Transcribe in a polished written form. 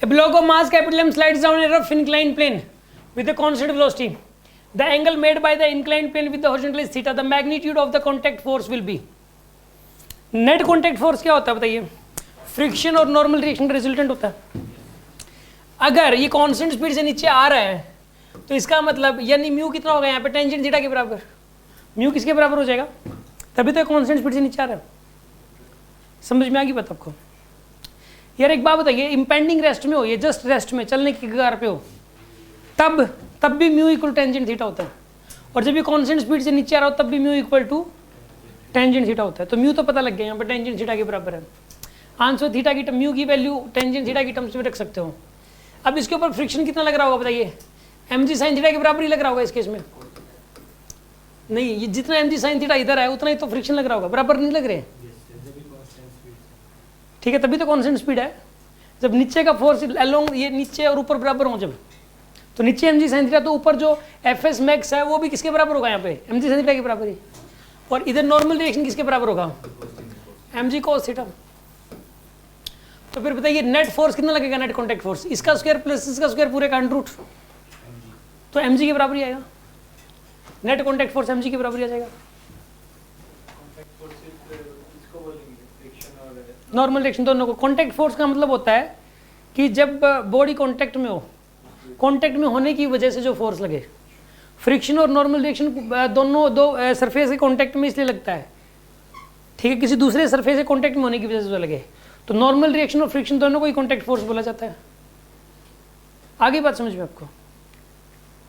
A block of mass capital M slides down a rough inclined plane with a constant velocity. The angle made by the inclined plane with the horizontal is theta. The magnitude of the contact force will be. Net contact force क्या होता है बताइए? Friction और normal reaction का resultant होता है. अगर ये कांस्टेंट स्पीड से नीचे आ रहा है तो इसका मतलब यानी म्यू कितना होगा यहाँ पे? टेंजेंट थीटा के बराबर. म्यू किसके बराबर हो जाएगा? तभी तो कांस्टेंट स्पीड से नीचे आ रहा है. समझ में आ गई बात आपको? यार एक बात बताइए, इंपेंडिंग रेस्ट में हो, ये जस्ट रेस्ट में चलने की कगार पे हो, तब भी म्यू इक्वल टेंजेंट थीटा होता है. और जब ये कांस्टेंट स्पीड से नीचे आ रहा हो तब भी mu equal to tangent theta होता है. तो म्यू तो पता लग गया यहाँ पे टेंजेंट थीटा के बराबर है. आंसर थीटा की म्यू की वैल्यू टेंजेंट थीटा की टर्म्स में रख सकते हो. अब इसके ऊपर फ्रिक्शन कितना लग रहा होगा बताइए? mg sin थीटा के बराबर ही लग रहा होगा इस केस में. नहीं, ये जितना mg sin थीटा इधर है उतना ही तो फ्रिक्शन लग रहा होगा, बराबर नहीं लग रहे. ठीक है, तभी तो कांस्टेंट स्पीड है. जब नीचे का फोर्स अलोंग ये नीचे और ऊपर बराबर हो जब, तो नीचे mg sin थीटा, तो ऊपर जो fs max है वो भी किसके बराबर होगा? यहाँ पे mg sin थीटा के बराबर ही. और इधर नॉर्मल डायरेक्शन किसके बराबर होगा? mg cos theta. तो फिर बताइए नेट फोर्स कितना लगेगा? नेट कॉन्टैक्ट फोर्स इसका स्क्वायर प्लस इसका स्क्वायर पूरे का अंडर रूट, तो mg के बराबर ही आएगा. नेट कॉन्टैक्ट फोर्स mg के बराबर ही आ जाएगा. नॉर्मल डायरेक्शन दोनों को. कॉन्टैक्ट फोर्स का मतलब होता है कि जब बॉडी कॉन्टैक्ट में हो, कॉन्टैक्ट में होने की वजह से जो फोर्स लगे. फ्रिक्शन और नॉर्मल डायरेक्शन दोनों दो सरफेस के कॉन्टैक्ट में इसलिए लगता है, ठीक है, किसी दूसरे सरफेस के कॉन्टैक्ट में होने की वजह से जो लगे. तो नॉर्मल रिएक्शन और फ्रिक्शन दोनों को ही कॉन्टैक्ट फोर्स बोला जाता है. आगे बात समझ में आपको?